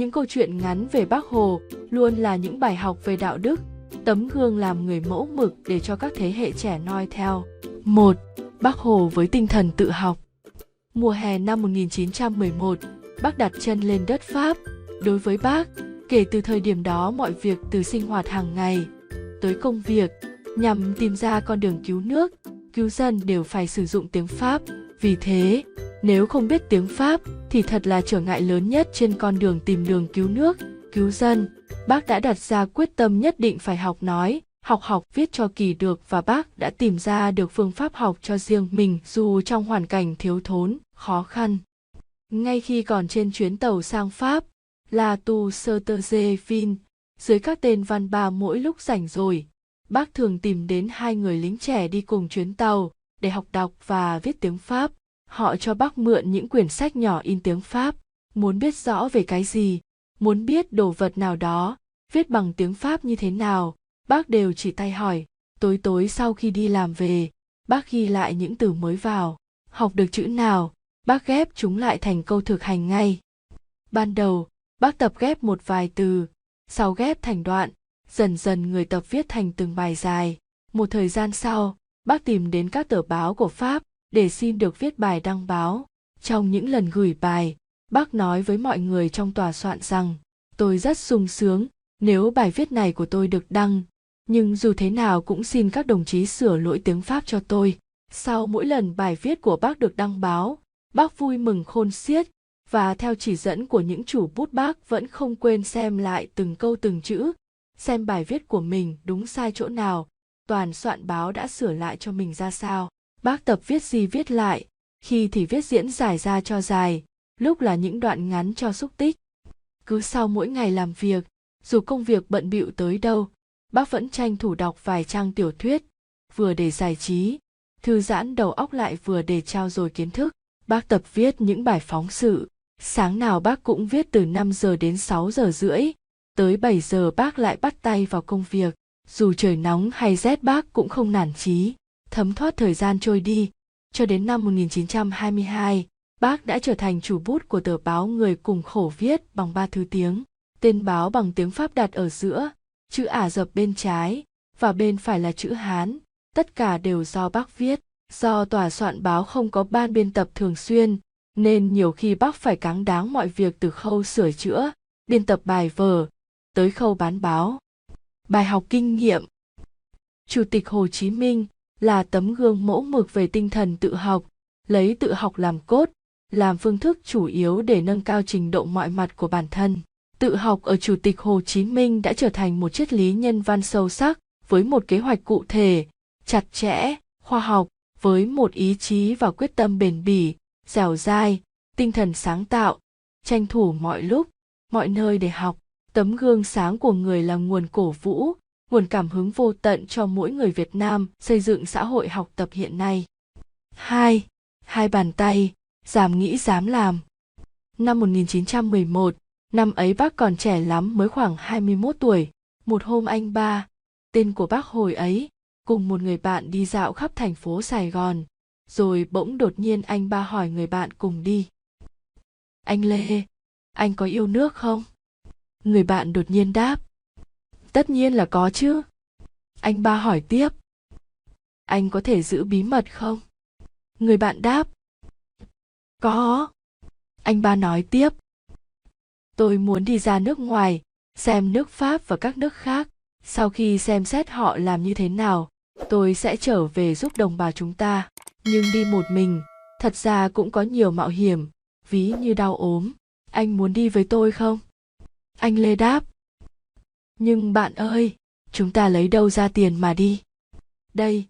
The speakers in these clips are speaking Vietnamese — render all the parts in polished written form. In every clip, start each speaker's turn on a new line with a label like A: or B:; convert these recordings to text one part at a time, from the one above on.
A: Những câu chuyện ngắn về Bác Hồ luôn là những bài học về đạo đức, tấm gương làm người mẫu mực để cho các thế hệ trẻ noi theo. 1. Bác Hồ với tinh thần tự học. Mùa hè năm 1911, Bác đặt chân lên đất Pháp. Đối với Bác, kể từ thời điểm đó mọi việc từ sinh hoạt hàng ngày tới công việc nhằm tìm ra con đường cứu nước, cứu dân đều phải sử dụng tiếng Pháp. Vì thế, nếu không biết tiếng Pháp thì thật là trở ngại lớn nhất trên con đường tìm đường cứu nước, cứu dân. Bác đã đặt ra quyết tâm nhất định phải học nói, học viết cho kỳ được và Bác đã tìm ra được phương pháp học cho riêng mình dù trong hoàn cảnh thiếu thốn, khó khăn. Ngay khi còn trên chuyến tàu sang Pháp, La Tour-Joséphine, dưới các tên văn ba mỗi lúc rảnh rỗi, Bác thường tìm đến hai người lính trẻ đi cùng chuyến tàu để học đọc và viết tiếng Pháp. Họ cho Bác mượn những quyển sách nhỏ in tiếng Pháp. Muốn biết rõ về cái gì, muốn biết đồ vật nào đó, viết bằng tiếng Pháp như thế nào, Bác đều chỉ tay hỏi. Tối sau khi đi làm về, Bác ghi lại những từ mới vào. Học được chữ nào, Bác ghép chúng lại thành câu thực hành ngay. Ban đầu, Bác tập ghép một vài từ, sau ghép thành đoạn, dần dần người tập viết thành từng bài dài. Một thời gian sau, Bác tìm đến các tờ báo của Pháp để xin được viết bài đăng báo. Trong những lần gửi bài, Bác nói với mọi người trong tòa soạn rằng, tôi rất sung sướng nếu bài viết này của tôi được đăng, nhưng dù thế nào cũng xin các đồng chí sửa lỗi tiếng Pháp cho tôi. Sau mỗi lần bài viết của Bác được đăng báo, Bác vui mừng khôn xiết, và theo chỉ dẫn của những chủ bút Bác vẫn không quên xem lại từng câu từng chữ, xem bài viết của mình đúng sai chỗ nào, toàn soạn báo đã sửa lại cho mình ra sao. Bác tập viết gì viết lại, khi thì viết diễn giải ra cho dài, lúc là những đoạn ngắn cho xúc tích. Cứ sau mỗi ngày làm việc, dù công việc bận bịu tới đâu, Bác vẫn tranh thủ đọc vài trang tiểu thuyết, vừa để giải trí, thư giãn đầu óc lại vừa để trau dồi kiến thức. Bác tập viết những bài phóng sự, sáng nào Bác cũng viết từ 5 giờ đến 6 giờ rưỡi, tới 7 giờ Bác lại bắt tay vào công việc. Dù trời nóng hay rét Bác cũng không nản chí. Thấm thoát thời gian trôi đi, cho đến năm 1922, Bác đã trở thành chủ bút của tờ báo Người Cùng Khổ viết bằng 3 thứ tiếng. Tên báo bằng tiếng Pháp đặt ở giữa, chữ Ả Rập bên trái, và bên phải là chữ Hán, tất cả đều do Bác viết. Do tòa soạn báo không có ban biên tập thường xuyên, nên nhiều khi Bác phải cáng đáng mọi việc từ khâu sửa chữa, biên tập bài vở, tới khâu bán báo. Bài học kinh nghiệm. Chủ tịch Hồ Chí Minh là tấm gương mẫu mực về tinh thần tự học, lấy tự học làm cốt, làm phương thức chủ yếu để nâng cao trình độ mọi mặt của bản thân. Tự học ở Chủ tịch Hồ Chí Minh đã trở thành một triết lý nhân văn sâu sắc, với một kế hoạch cụ thể, chặt chẽ, khoa học, với một ý chí và quyết tâm bền bỉ, dẻo dai, tinh thần sáng tạo, tranh thủ mọi lúc, mọi nơi để học. Tấm gương sáng của người là nguồn cổ vũ, nguồn cảm hứng vô tận cho mỗi người Việt Nam xây dựng xã hội học tập hiện nay. 2. Hai bàn tay, dám nghĩ dám làm. Năm 1911, năm ấy Bác còn trẻ lắm, mới khoảng 21 tuổi. Một hôm anh ba, tên của Bác hồi ấy, cùng một người bạn đi dạo khắp thành phố Sài Gòn, rồi bỗng đột nhiên anh ba hỏi người bạn cùng đi. Anh Lê, anh có yêu nước không? Người bạn đột nhiên đáp. Tất nhiên là có chứ. Anh ba hỏi tiếp. Anh có thể giữ bí mật không? Người bạn đáp. Có. Anh ba nói tiếp. Tôi muốn đi ra nước ngoài, xem nước Pháp và các nước khác. Sau khi xem xét họ làm như thế nào, tôi sẽ trở về giúp đồng bào chúng ta. Nhưng đi một mình, thật ra cũng có nhiều mạo hiểm, ví như đau ốm. Anh muốn đi với tôi không? Anh Lê đáp. Nhưng bạn ơi, chúng ta lấy đâu ra tiền mà đi? Đây,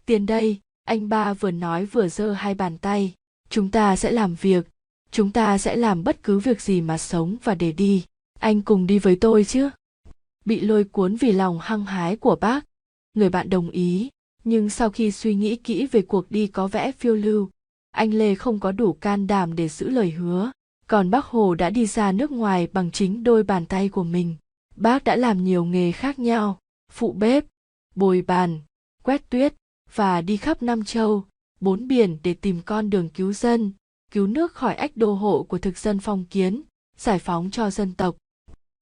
A: tiền đây, anh ba vừa nói vừa giơ hai bàn tay. Chúng ta sẽ làm việc, chúng ta sẽ làm bất cứ việc gì mà sống và để đi. Anh cùng đi với tôi chứ? Bị lôi cuốn vì lòng hăng hái của Bác, người bạn đồng ý. Nhưng sau khi suy nghĩ kỹ về cuộc đi có vẻ phiêu lưu, anh Lê không có đủ can đảm để giữ lời hứa. Còn Bác Hồ đã đi ra nước ngoài bằng chính đôi bàn tay của mình. Bác đã làm nhiều nghề khác nhau, phụ bếp, bồi bàn, quét tuyết và đi khắp năm châu, bốn biển để tìm con đường cứu dân, cứu nước khỏi ách đô hộ của thực dân phong kiến. giải phóng cho dân tộc.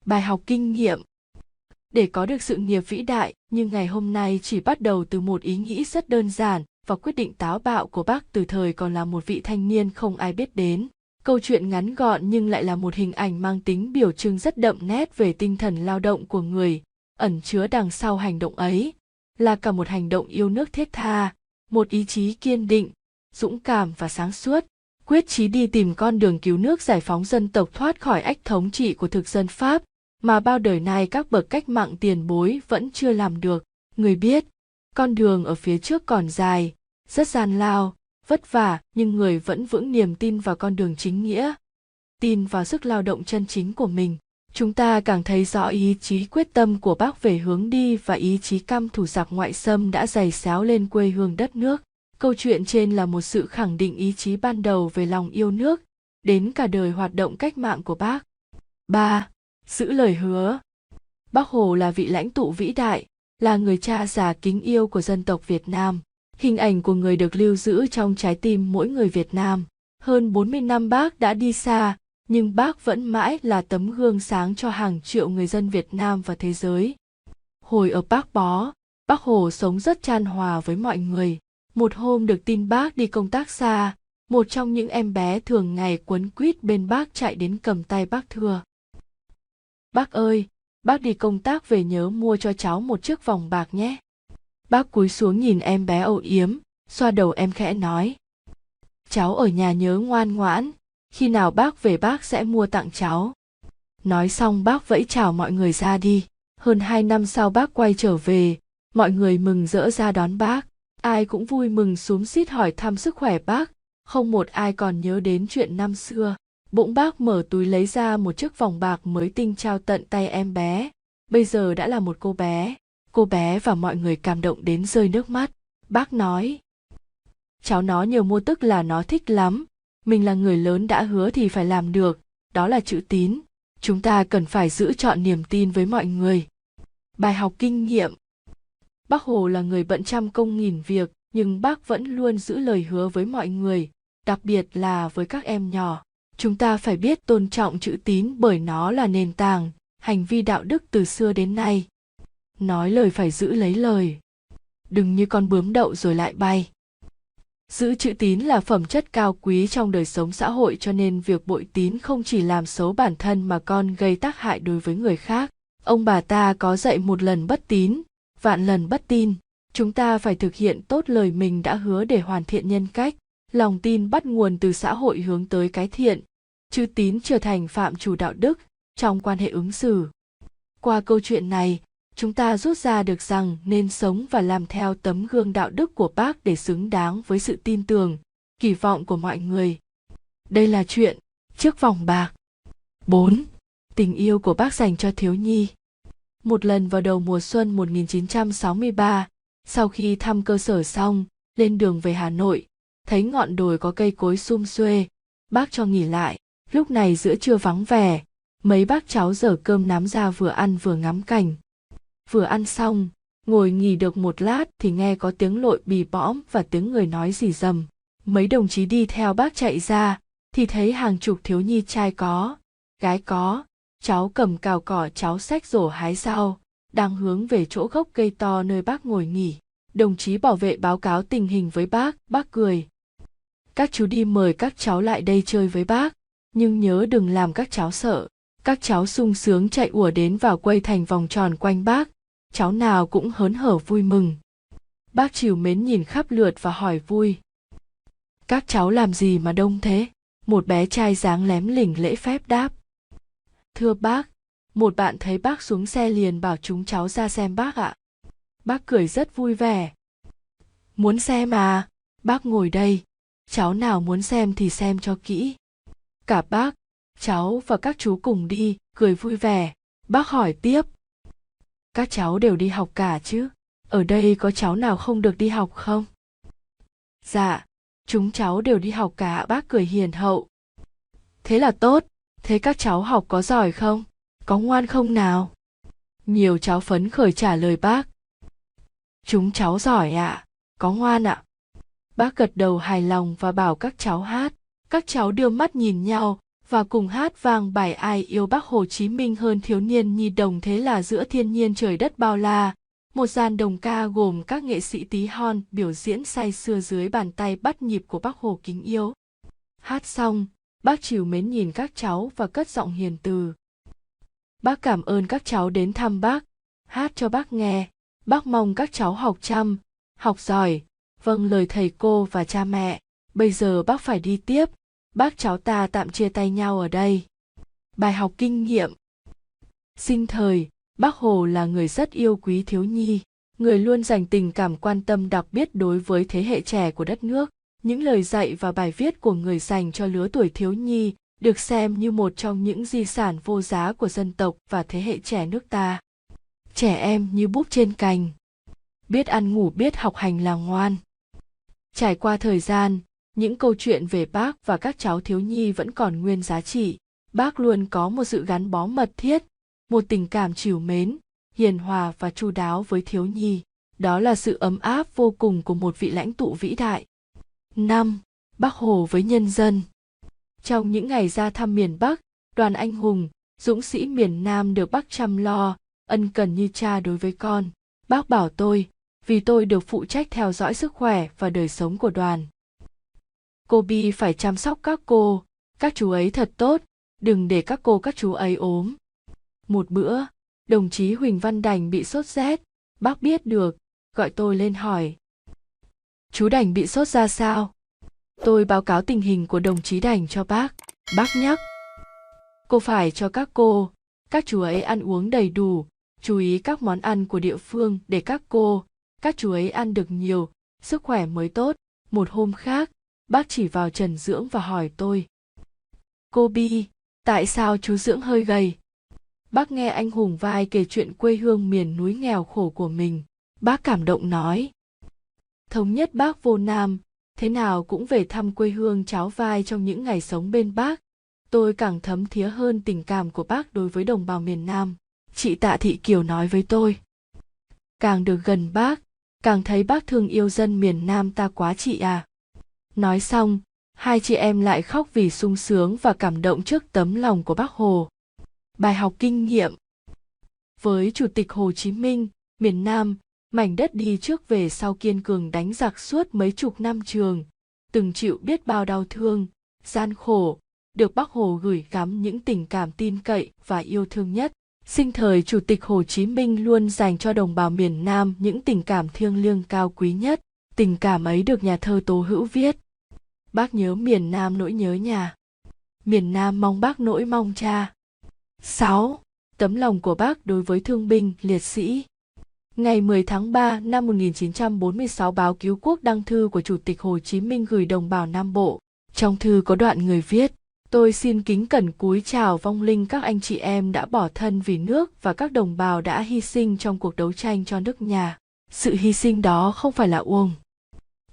A: Bài học kinh nghiệm. Để có được sự nghiệp vĩ đại như ngày hôm nay chỉ bắt đầu từ một ý nghĩ rất đơn giản và quyết định táo bạo của Bác từ thời còn là một vị thanh niên không ai biết đến. Câu chuyện ngắn gọn nhưng lại là một hình ảnh mang tính biểu trưng rất đậm nét về tinh thần lao động của người, ẩn chứa đằng sau hành động ấy là cả một hành động yêu nước thiết tha, một ý chí kiên định, dũng cảm và sáng suốt, quyết chí đi tìm con đường cứu nước giải phóng dân tộc thoát khỏi ách thống trị của thực dân Pháp mà bao đời nay các bậc cách mạng tiền bối vẫn chưa làm được. Người biết, con đường ở phía trước còn dài, rất gian lao, vất vả nhưng người vẫn vững niềm tin vào con đường chính nghĩa, tin vào sức lao động chân chính của mình. Chúng ta càng thấy rõ ý chí quyết tâm của Bác về hướng đi và ý chí căm thù giặc ngoại xâm đã giày xéo lên quê hương đất nước. Câu chuyện trên là một sự khẳng định ý chí ban đầu về lòng yêu nước, đến cả đời hoạt động cách mạng của Bác. 3. Giữ lời hứa. Bác Hồ là vị lãnh tụ vĩ đại, là người cha già kính yêu của dân tộc Việt Nam. Hình ảnh của người được lưu giữ trong trái tim mỗi người Việt Nam. Hơn 40 năm Bác đã đi xa, nhưng Bác vẫn mãi là tấm gương sáng cho hàng triệu người dân Việt Nam và thế giới. Hồi ở Bác Bó, Bác Hồ sống rất chan hòa với mọi người. Một hôm được tin Bác đi công tác xa, một trong những em bé thường ngày quấn quýt bên Bác chạy đến cầm tay Bác thưa: "Bác ơi, bác đi công tác về nhớ mua cho cháu một chiếc vòng bạc nhé." Bác cúi xuống nhìn em bé âu yếm, xoa đầu em khẽ nói: "Cháu ở nhà nhớ ngoan ngoãn, khi nào bác về bác sẽ mua tặng cháu." Nói xong Bác vẫy chào mọi người ra đi. Hơn 2 năm sau Bác quay trở về, mọi người mừng rỡ ra đón Bác. Ai cũng vui mừng xúm xít hỏi thăm sức khỏe Bác, không một ai còn nhớ đến chuyện năm xưa. Bỗng Bác mở túi lấy ra một chiếc vòng bạc mới tinh trao tận tay em bé. Bây giờ đã là một cô bé và mọi người cảm động đến rơi nước mắt. Bác nói: "Cháu nó nhờ mua tức là nó thích lắm, mình là người lớn đã hứa thì phải làm được, đó là chữ tín, chúng ta cần phải giữ trọn niềm tin với mọi người." Bài học kinh nghiệm. Bác Hồ là người bận trăm công nghìn việc, nhưng Bác vẫn luôn giữ lời hứa với mọi người, đặc biệt là với các em nhỏ. Chúng ta phải biết tôn trọng chữ tín bởi nó là nền tảng, hành vi đạo đức từ xưa đến nay. Nói lời phải giữ lấy lời. Đừng như con bướm đậu rồi lại bay. Giữ chữ tín là phẩm chất cao quý trong đời sống xã hội, cho nên việc bội tín không chỉ làm xấu bản thân mà còn gây tác hại đối với người khác. Ông bà ta có dạy một lần bất tín, vạn lần bất tin. Chúng ta phải thực hiện tốt lời mình đã hứa để hoàn thiện nhân cách. Lòng tin bắt nguồn từ xã hội hướng tới cái thiện. Chữ tín trở thành phạm trù đạo đức trong quan hệ ứng xử. Qua câu chuyện này, chúng ta rút ra được rằng nên sống và làm theo tấm gương đạo đức của Bác để xứng đáng với sự tin tưởng, kỳ vọng của mọi người. Đây là chuyện chiếc vòng bạc. 4. Tình yêu của Bác dành cho thiếu nhi. Một lần vào đầu mùa xuân 1963, sau khi thăm cơ sở xong, lên đường về Hà Nội, thấy ngọn đồi có cây cối sum xuê, Bác cho nghỉ lại. Lúc này giữa trưa vắng vẻ, mấy bác cháu giở cơm nắm ra vừa ăn vừa ngắm cảnh. Vừa ăn xong, ngồi nghỉ được một lát thì nghe có tiếng lội bì bõm và tiếng người nói rì rầm. Mấy đồng chí đi theo Bác chạy ra, thì thấy hàng chục thiếu nhi trai có, gái có, cháu cầm cào cỏ cháu xách rổ hái rau, đang hướng về chỗ gốc cây to nơi Bác ngồi nghỉ. Đồng chí bảo vệ báo cáo tình hình với Bác cười: "Các chú đi mời các cháu lại đây chơi với Bác, nhưng nhớ đừng làm các cháu sợ." Các cháu sung sướng chạy ùa đến vào quây thành vòng tròn quanh Bác, cháu nào cũng hớn hở vui mừng. Bác trìu mến nhìn khắp lượt và hỏi vui: "Các cháu làm gì mà đông thế?" Một bé trai dáng lém lỉnh lễ phép đáp: "Thưa Bác, một bạn thấy Bác xuống xe liền bảo chúng cháu ra xem Bác ạ." Bác cười rất vui vẻ: "Muốn xem à? Bác ngồi đây, cháu nào muốn xem thì xem cho kỹ." Cả Bác, cháu và các chú cùng đi, cười vui vẻ. Bác hỏi tiếp: "Các cháu đều đi học cả chứ? Ở đây có cháu nào không được đi học không?" "Dạ, chúng cháu đều đi học cả." Bác cười hiền hậu: "Thế là tốt, thế các cháu học có giỏi không? Có ngoan không nào?" Nhiều cháu phấn khởi trả lời Bác: "Chúng cháu giỏi ạ, có ngoan ạ." Bác gật đầu hài lòng và bảo các cháu hát. Các cháu đưa mắt nhìn nhau, và cùng hát vang bài Ai yêu Bác Hồ Chí Minh hơn thiếu niên nhi đồng. Thế là giữa thiên nhiên trời đất bao la, một dàn đồng ca gồm các nghệ sĩ tí hon biểu diễn say sưa dưới bàn tay bắt nhịp của Bác Hồ kính yêu. Hát xong, bác trìu mến nhìn các cháu và cất giọng hiền từ. Bác cảm ơn các cháu đến thăm bác, hát cho bác nghe. Bác mong các cháu học chăm, học giỏi, vâng lời thầy cô và cha mẹ. Bây giờ bác phải đi tiếp, bác cháu ta tạm chia tay nhau ở đây. Bài học kinh nghiệm. Sinh thời, Bác Hồ là người rất yêu quý thiếu nhi, người luôn dành tình cảm quan tâm đặc biệt đối với thế hệ trẻ của đất nước. Những lời dạy và bài viết của người dành cho lứa tuổi thiếu nhi được xem như một trong những di sản vô giá của dân tộc và thế hệ trẻ nước ta. Trẻ em như búp trên cành, biết ăn ngủ biết học hành là ngoan. Trải qua thời gian, những câu chuyện về bác và các cháu thiếu nhi vẫn còn nguyên giá trị. Bác luôn có một sự gắn bó mật thiết, một tình cảm trìu mến, hiền hòa và chu đáo với thiếu nhi. Đó là sự ấm áp vô cùng của một vị lãnh tụ vĩ đại. 5. Bác Hồ với nhân dân. Trong những ngày ra thăm miền Bắc, đoàn anh hùng, dũng sĩ miền Nam được bác chăm lo, ân cần như cha đối với con. Bác bảo tôi, vì tôi được phụ trách theo dõi sức khỏe và đời sống của đoàn. Cô Bi phải chăm sóc các chú ấy thật tốt, đừng để các chú ấy ốm. Một bữa, đồng chí Huỳnh Văn Đành bị sốt rét, bác biết được, gọi tôi lên hỏi. Chú Đành bị sốt ra sao? Tôi báo cáo tình hình của đồng chí Đành cho bác nhắc. Cô phải cho các chú ấy ăn uống đầy đủ, chú ý các món ăn của địa phương để các chú ấy ăn được nhiều, sức khỏe mới tốt. Một hôm khác, bác chỉ vào Trần Dưỡng và hỏi tôi. Cô Bi, tại sao chú Dưỡng hơi gầy? Bác nghe anh hùng vai kể chuyện quê hương miền núi nghèo khổ của mình. Bác cảm động nói. Thống nhất bác vô Nam, thế nào cũng về thăm quê hương cháu vai trong những ngày sống bên bác. Tôi càng thấm thía hơn tình cảm của bác đối với đồng bào miền Nam. Chị Tạ Thị Kiều nói với tôi. Càng được gần bác, càng thấy bác thương yêu dân miền Nam ta quá chị à. Nói xong, hai chị em lại khóc vì sung sướng và cảm động trước tấm lòng của Bác Hồ. Bài học kinh nghiệm. Với Chủ tịch Hồ Chí Minh, miền Nam, mảnh đất đi trước về sau kiên cường đánh giặc suốt mấy chục năm trường, từng chịu biết bao đau thương, gian khổ, được Bác Hồ gửi gắm những tình cảm tin cậy và yêu thương nhất. Sinh thời Chủ tịch Hồ Chí Minh luôn dành cho đồng bào miền Nam những tình cảm thiêng liêng cao quý nhất. Tình cảm ấy được nhà thơ Tố Hữu viết. Bác nhớ miền Nam nỗi nhớ nhà. Miền Nam mong bác nỗi mong cha. 6. Tấm lòng của bác đối với thương binh, liệt sĩ. Ngày 10 tháng 3 năm 1946, báo Cứu Quốc đăng thư của Chủ tịch Hồ Chí Minh gửi đồng bào Nam Bộ. Trong thư có đoạn người viết: Tôi xin kính cẩn cúi chào vong linh các anh chị em đã bỏ thân vì nước và các đồng bào đã hy sinh trong cuộc đấu tranh cho nước nhà. Sự hy sinh đó không phải là uổng.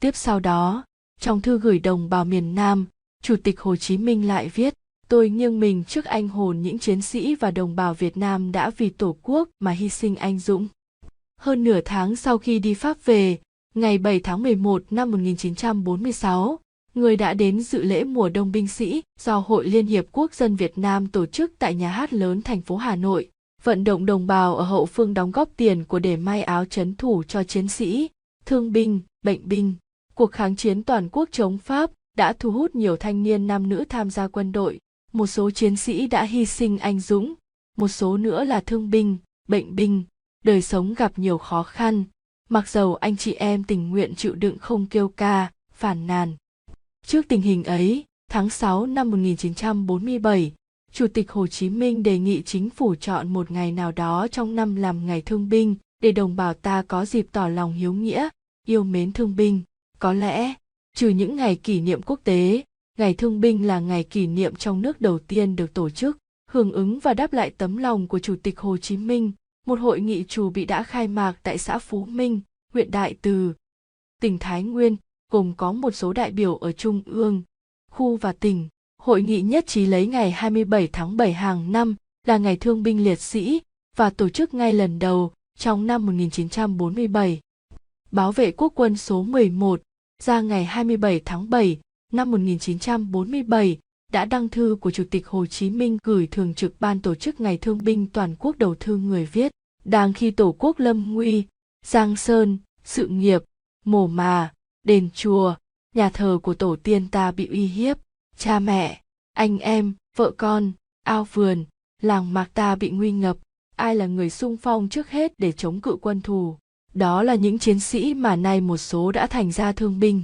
A: Tiếp sau đó, trong thư gửi đồng bào miền Nam, Chủ tịch Hồ Chí Minh lại viết: Tôi nghiêng mình trước anh hồn những chiến sĩ và đồng bào Việt Nam đã vì Tổ quốc mà hy sinh anh dũng. Hơn nửa tháng sau khi đi Pháp về, ngày 7 tháng 11 năm 1946, người đã đến dự lễ mùa đông binh sĩ do Hội Liên hiệp Quốc dân Việt Nam tổ chức tại Nhà hát lớn thành phố Hà Nội, vận động đồng bào ở hậu phương đóng góp tiền của để may áo trấn thủ cho chiến sĩ, thương binh, bệnh binh. Cuộc kháng chiến toàn quốc chống Pháp đã thu hút nhiều thanh niên nam nữ tham gia quân đội. Một số chiến sĩ đã hy sinh anh dũng, một số nữa là thương binh, bệnh binh, đời sống gặp nhiều khó khăn, mặc dầu anh chị em tình nguyện chịu đựng không kêu ca, phàn nàn. Trước tình hình ấy, tháng 6 năm 1947, Chủ tịch Hồ Chí Minh đề nghị chính phủ chọn một ngày nào đó trong năm làm ngày thương binh để đồng bào ta có dịp tỏ lòng hiếu nghĩa, yêu mến thương binh. Có lẽ, trừ những ngày kỷ niệm quốc tế, Ngày Thương binh là ngày kỷ niệm trong nước đầu tiên được tổ chức. Hưởng ứng và đáp lại tấm lòng của Chủ tịch Hồ Chí Minh, một hội nghị trù bị đã khai mạc tại xã Phú Minh, huyện Đại Từ, tỉnh Thái Nguyên, gồm có một số đại biểu ở Trung ương, khu và tỉnh. Hội nghị nhất trí lấy ngày 27 tháng 7 hàng năm là Ngày Thương binh Liệt sĩ và tổ chức ngay lần đầu trong năm 1947. Báo Vệ Quốc quân số 11 ra ngày 27 tháng 7 năm 1947 đã đăng thư của Chủ tịch Hồ Chí Minh gửi Thường trực Ban Tổ chức Ngày Thương binh Toàn quốc. Đầu thư người viết: đang khi Tổ quốc lâm nguy, giang sơn, sự nghiệp, mồ mả, đền chùa, nhà thờ của tổ tiên ta bị uy hiếp, cha mẹ, anh em, vợ con, ao vườn, làng mạc ta bị nguy ngập, ai là người xung phong trước hết để chống cự quân thù? Đó là những chiến sĩ mà nay một số đã thành ra thương binh.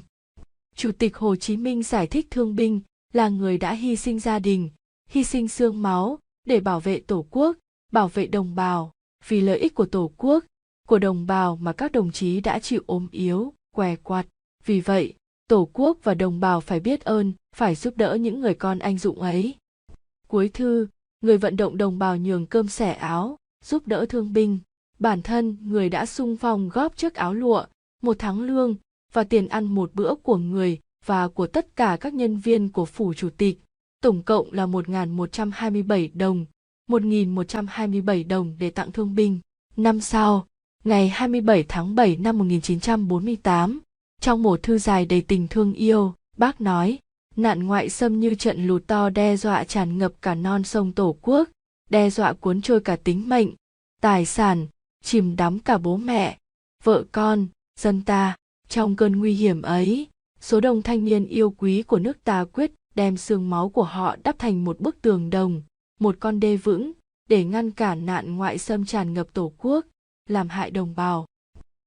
A: Chủ tịch Hồ Chí Minh giải thích thương binh là người đã hy sinh gia đình, hy sinh xương máu để bảo vệ Tổ quốc, bảo vệ đồng bào, vì lợi ích của Tổ quốc, của đồng bào mà các đồng chí đã chịu ốm yếu, què quặt. Vì vậy, Tổ quốc và đồng bào phải biết ơn, phải giúp đỡ những người con anh dũng ấy. Cuối thư, người vận động đồng bào nhường cơm xẻ áo, giúp đỡ thương binh. Bản thân người đã xung phong góp chiếc áo lụa, một tháng lương và tiền ăn một bữa của người và của tất cả các nhân viên của Phủ Chủ tịch, tổng cộng là 1.127 đồng, 1.127 đồng để tặng thương binh. Năm sau, ngày 27 tháng 7 năm 1948, trong một thư dài đầy tình thương yêu, bác nói: nạn ngoại xâm như trận lụt to đe dọa tràn ngập cả non sông Tổ quốc, đe dọa cuốn trôi cả tính mệnh, tài sản, chìm đắm cả bố mẹ, vợ con, dân ta. Trong cơn nguy hiểm ấy, số đông thanh niên yêu quý của nước ta quyết đem xương máu của họ đắp thành một bức tường đồng, một con đê vững để ngăn cản nạn ngoại xâm tràn ngập Tổ quốc, làm hại đồng bào.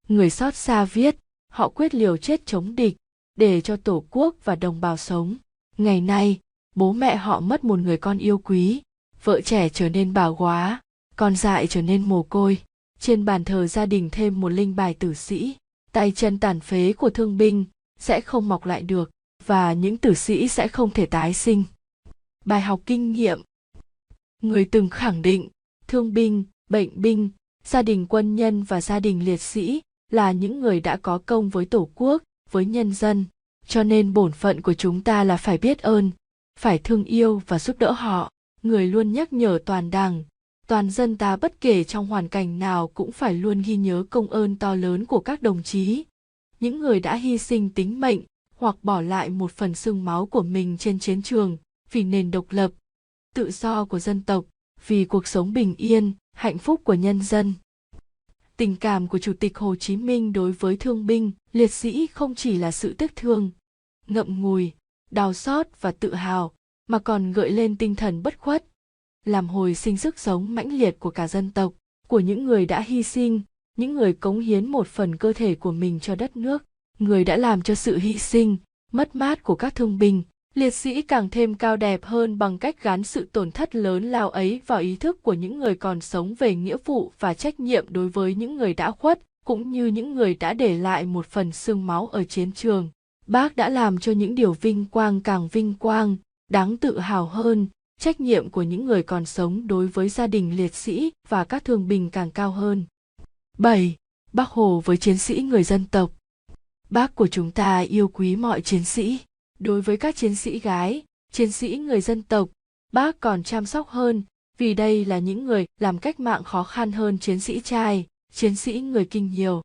A: Người xót xa viết, họ quyết liều chết chống địch để cho Tổ quốc và đồng bào sống. Ngày nay, bố mẹ họ mất một người con yêu quý, vợ trẻ trở nên bà góa, con dại trở nên mồ côi. Trên bàn thờ gia đình thêm một linh bài tử sĩ. Tay chân tàn phế của thương binh sẽ không mọc lại được và những tử sĩ sẽ không thể tái sinh. Bài học kinh nghiệm. Người từng khẳng định, thương binh, bệnh binh, gia đình quân nhân và gia đình liệt sĩ là những người đã có công với Tổ quốc, với nhân dân. Cho nên bổn phận của chúng ta là phải biết ơn, phải thương yêu và giúp đỡ họ. Người luôn nhắc nhở toàn Đảng, toàn dân ta bất kể trong hoàn cảnh nào cũng phải luôn ghi nhớ công ơn to lớn của các đồng chí, những người đã hy sinh tính mệnh hoặc bỏ lại một phần xương máu của mình trên chiến trường vì nền độc lập, tự do của dân tộc, vì cuộc sống bình yên, hạnh phúc của nhân dân. Tình cảm của Chủ tịch Hồ Chí Minh đối với thương binh, liệt sĩ không chỉ là sự tiếc thương, ngậm ngùi, đau xót và tự hào, mà còn gợi lên tinh thần bất khuất, làm hồi sinh sức sống mãnh liệt của cả dân tộc, của những người đã hy sinh, những người cống hiến một phần cơ thể của mình cho đất nước, người đã làm cho sự hy sinh, mất mát của các thương binh, liệt sĩ càng thêm cao đẹp hơn bằng cách gắn sự tổn thất lớn lao ấy vào ý thức của những người còn sống về nghĩa vụ và trách nhiệm đối với những người đã khuất, cũng như những người đã để lại một phần xương máu ở chiến trường. Bác đã làm cho những điều vinh quang càng vinh quang, đáng tự hào hơn, trách nhiệm của những người còn sống đối với gia đình liệt sĩ và các thương binh càng cao hơn. 7. Bác Hồ với chiến sĩ người dân tộc. Bác của chúng ta yêu quý mọi chiến sĩ. Đối với các chiến sĩ gái, chiến sĩ người dân tộc, bác còn chăm sóc hơn, vì đây là những người làm cách mạng khó khăn hơn chiến sĩ trai, chiến sĩ người Kinh nhiều.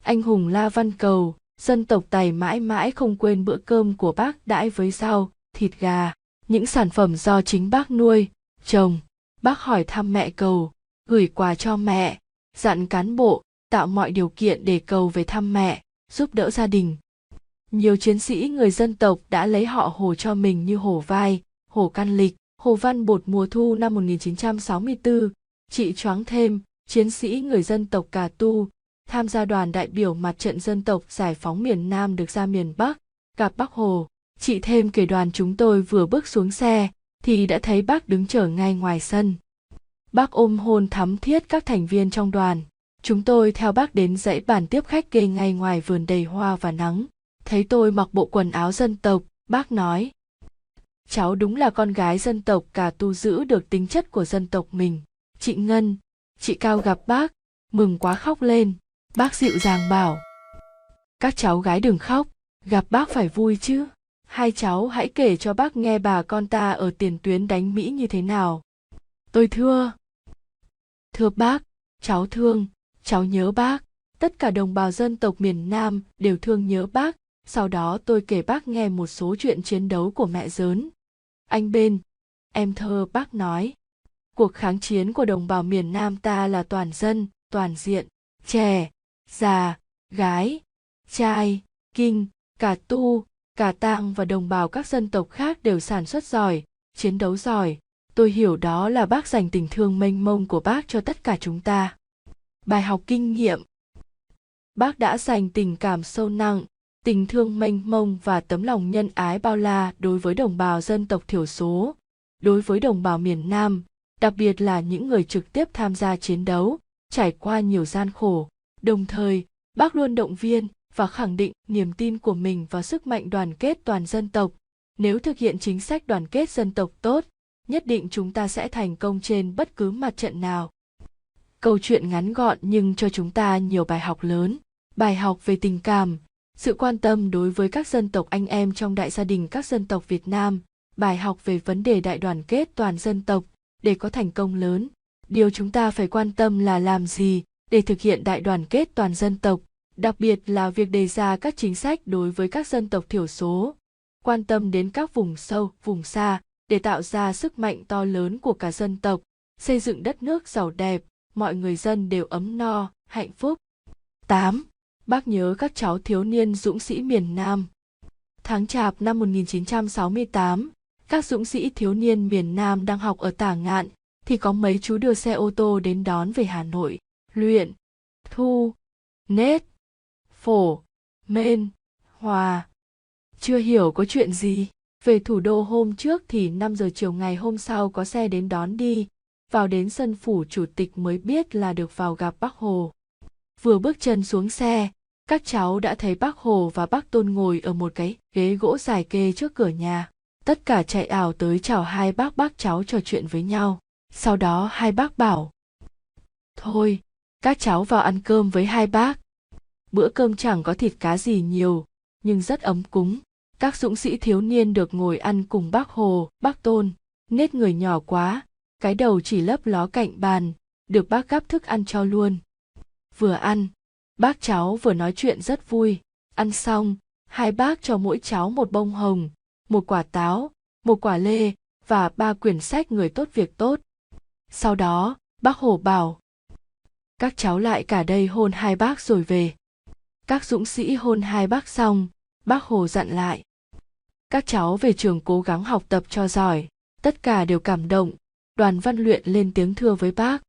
A: Anh hùng La Văn Cầu, dân tộc Tày mãi mãi không quên bữa cơm của bác đãi với rau, thịt gà, những sản phẩm do chính bác nuôi, trồng. Bác hỏi thăm mẹ Cầu, gửi quà cho mẹ, dặn cán bộ tạo mọi điều kiện để Cầu về thăm mẹ, giúp đỡ gia đình. Nhiều chiến sĩ người dân tộc đã lấy họ Hồ cho mình như Hồ Vai, Hồ Căn Lịch, Hồ Văn Bột mùa thu năm 1964. Chị Choáng Thêm, chiến sĩ người dân tộc Cà Tu, tham gia đoàn đại biểu mặt trận dân tộc giải phóng miền Nam được ra miền Bắc, gặp bác Hồ. Chị Thêm kể đoàn chúng tôi vừa bước xuống xe thì đã thấy bác đứng chờ ngay ngoài sân. Bác ôm hôn thắm thiết các thành viên trong đoàn. Chúng tôi theo bác đến dãy bàn tiếp khách kê ngay ngoài vườn đầy hoa và nắng. Thấy tôi mặc bộ quần áo dân tộc, bác nói: cháu đúng là con gái dân tộc Cà Tu giữ được tính chất của dân tộc mình. Chị Ngân, chị Cao gặp bác, mừng quá khóc lên. Bác dịu dàng bảo: các cháu gái đừng khóc, gặp bác phải vui chứ. Hai cháu hãy kể cho bác nghe bà con ta ở tiền tuyến đánh Mỹ như thế nào. Tôi thưa bác, cháu thương, cháu nhớ bác. Tất cả đồng bào dân tộc miền Nam đều thương nhớ bác. Sau đó tôi kể bác nghe một số chuyện chiến đấu của mẹ Dớn. Anh bên, em thơ Bác nói. Cuộc kháng chiến của đồng bào miền Nam ta là toàn dân, toàn diện, trẻ, già, gái, trai, kinh, cả tu, cả tang và đồng bào các dân tộc khác đều sản xuất giỏi, chiến đấu giỏi. Tôi hiểu đó là Bác dành tình thương mênh mông của Bác cho tất cả chúng ta. Bài học kinh nghiệm. Bác đã dành tình cảm sâu nặng, tình thương mênh mông và tấm lòng nhân ái bao la đối với đồng bào dân tộc thiểu số, đối với đồng bào miền Nam, đặc biệt là những người trực tiếp tham gia chiến đấu, trải qua nhiều gian khổ. Đồng thời, Bác luôn động viên và khẳng định niềm tin của mình vào sức mạnh đoàn kết toàn dân tộc. Nếu thực hiện chính sách đoàn kết dân tộc tốt, nhất định chúng ta sẽ thành công trên bất cứ mặt trận nào. Câu chuyện ngắn gọn nhưng cho chúng ta nhiều bài học lớn. Bài học về tình cảm, sự quan tâm đối với các dân tộc anh em trong đại gia đình các dân tộc Việt Nam. Bài học về vấn đề đại đoàn kết toàn dân tộc. Để có thành công lớn, điều chúng ta phải quan tâm là làm gì để thực hiện đại đoàn kết toàn dân tộc, đặc biệt là việc đề ra các chính sách đối với các dân tộc thiểu số, quan tâm đến các vùng sâu, vùng xa để tạo ra sức mạnh to lớn của cả dân tộc, xây dựng đất nước giàu đẹp, mọi người dân đều ấm no, hạnh phúc. 8. Bác nhớ các cháu thiếu niên dũng sĩ miền Nam. Tháng Chạp năm 1968, các dũng sĩ thiếu niên miền Nam đang học ở Tả Ngạn, thì có mấy chú đưa xe ô tô đến đón về Hà Nội. Luyện, Thu, Nết, Phổ, Mên, Hòa. Chưa hiểu có chuyện gì. Về thủ đô hôm trước thì 5 giờ chiều ngày hôm sau có xe đến đón đi. Vào đến sân phủ chủ tịch mới biết là được vào gặp Bác Hồ. Vừa bước chân xuống xe, các cháu đã thấy Bác Hồ và Bác Tôn ngồi ở một cái ghế gỗ dài kê trước cửa nhà. Tất cả chạy ảo tới chào hai bác cháu trò chuyện với nhau. Sau đó hai bác bảo: thôi, các cháu vào ăn cơm với hai bác. Bữa cơm chẳng có thịt cá gì nhiều, nhưng rất ấm cúng. Các dũng sĩ thiếu niên được ngồi ăn cùng Bác Hồ, Bác Tôn. Nết người nhỏ quá, cái đầu chỉ lấp ló cạnh bàn, được bác gắp thức ăn cho luôn. Vừa ăn, bác cháu vừa nói chuyện rất vui. Ăn xong, hai bác cho mỗi cháu một bông hồng, một quả táo, một quả lê và 3 quyển sách người tốt việc tốt. Sau đó, Bác Hồ bảo: các cháu lại cả đây hôn hai bác rồi về. Các dũng sĩ hôn hai bác xong, Bác Hồ dặn lại: các cháu về trường cố gắng học tập cho giỏi. Tất cả đều cảm động. Đoàn Văn Luyện lên tiếng thưa với bác: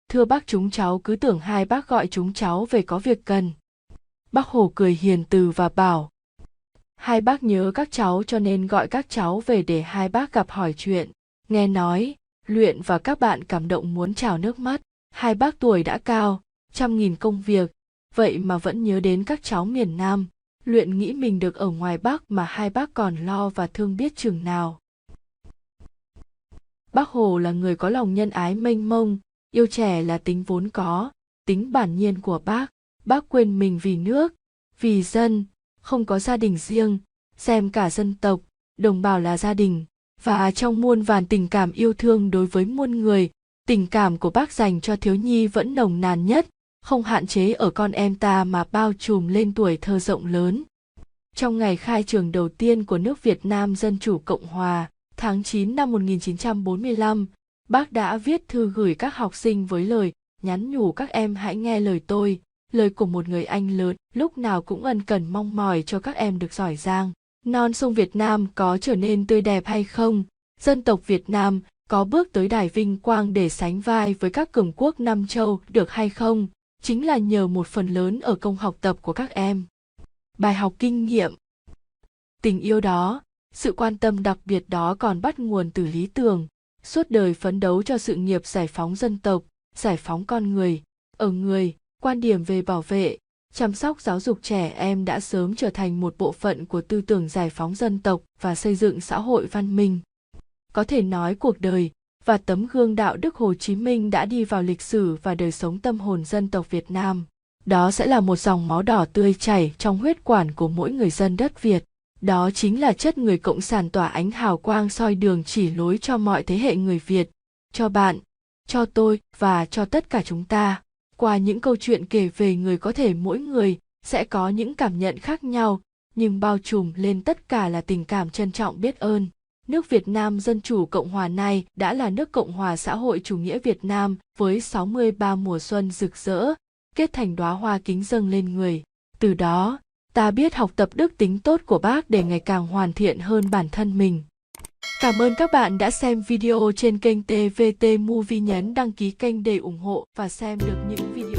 A: thưa bác, chúng cháu cứ tưởng hai bác gọi chúng cháu về có việc cần. Bác Hồ cười hiền từ và bảo: hai bác nhớ các cháu cho nên gọi các cháu về để hai bác gặp hỏi chuyện. Nghe nói, Luyện và các bạn cảm động muốn trào nước mắt. Hai bác tuổi đã cao, trăm nghìn công việc, vậy mà vẫn nhớ đến các cháu miền Nam. Luyện nghĩ mình được ở ngoài Bắc mà hai bác còn lo và thương biết chừng nào. Bác Hồ là người có lòng nhân ái mênh mông, yêu trẻ là tính vốn có, tính bản nhiên của bác. Bác quên mình vì nước, vì dân, không có gia đình riêng, xem cả dân tộc, đồng bào là gia đình. Và trong muôn vàn tình cảm yêu thương đối với muôn người, tình cảm của bác dành cho thiếu nhi vẫn nồng nàn nhất, không hạn chế ở con em ta mà bao trùm lên tuổi thơ rộng lớn. Trong ngày khai trường đầu tiên của nước Việt Nam Dân Chủ Cộng Hòa, tháng 9 năm 1945, bác đã viết thư gửi các học sinh với lời nhắn nhủ các em hãy nghe lời tôi, lời của một người anh lớn, lúc nào cũng ân cần mong mỏi cho các em được giỏi giang. Non sông Việt Nam có trở nên tươi đẹp hay không? Dân tộc Việt Nam có bước tới đài vinh quang để sánh vai với các cường quốc Nam Châu được hay không? Chính là nhờ một phần lớn ở công học tập của các em. Bài học kinh nghiệm. Tình yêu đó, sự quan tâm đặc biệt đó còn bắt nguồn từ lý tưởng, suốt đời phấn đấu cho sự nghiệp giải phóng dân tộc, giải phóng con người. Ở người, quan điểm về bảo vệ, chăm sóc giáo dục trẻ em đã sớm trở thành một bộ phận của tư tưởng giải phóng dân tộc và xây dựng xã hội văn minh. Có thể nói cuộc đời và tấm gương đạo đức Hồ Chí Minh đã đi vào lịch sử và đời sống tâm hồn dân tộc Việt Nam. Đó sẽ là một dòng máu đỏ tươi chảy trong huyết quản của mỗi người dân đất Việt. Đó chính là chất người cộng sản tỏa ánh hào quang soi đường chỉ lối cho mọi thế hệ người Việt, cho bạn, cho tôi và cho tất cả chúng ta. Qua những câu chuyện kể về người có thể mỗi người sẽ có những cảm nhận khác nhau, nhưng bao trùm lên tất cả là tình cảm trân trọng biết ơn. Nước Việt Nam Dân Chủ Cộng Hòa này đã là nước Cộng hòa xã hội chủ nghĩa Việt Nam với 63 mùa xuân rực rỡ, kết thành đóa hoa kính dâng lên người. Từ đó, ta biết học tập đức tính tốt của Bác để ngày càng hoàn thiện hơn bản thân mình. Cảm ơn các bạn đã xem video trên kênh TVT Movie, nhấn đăng ký kênh để ủng hộ và xem được những video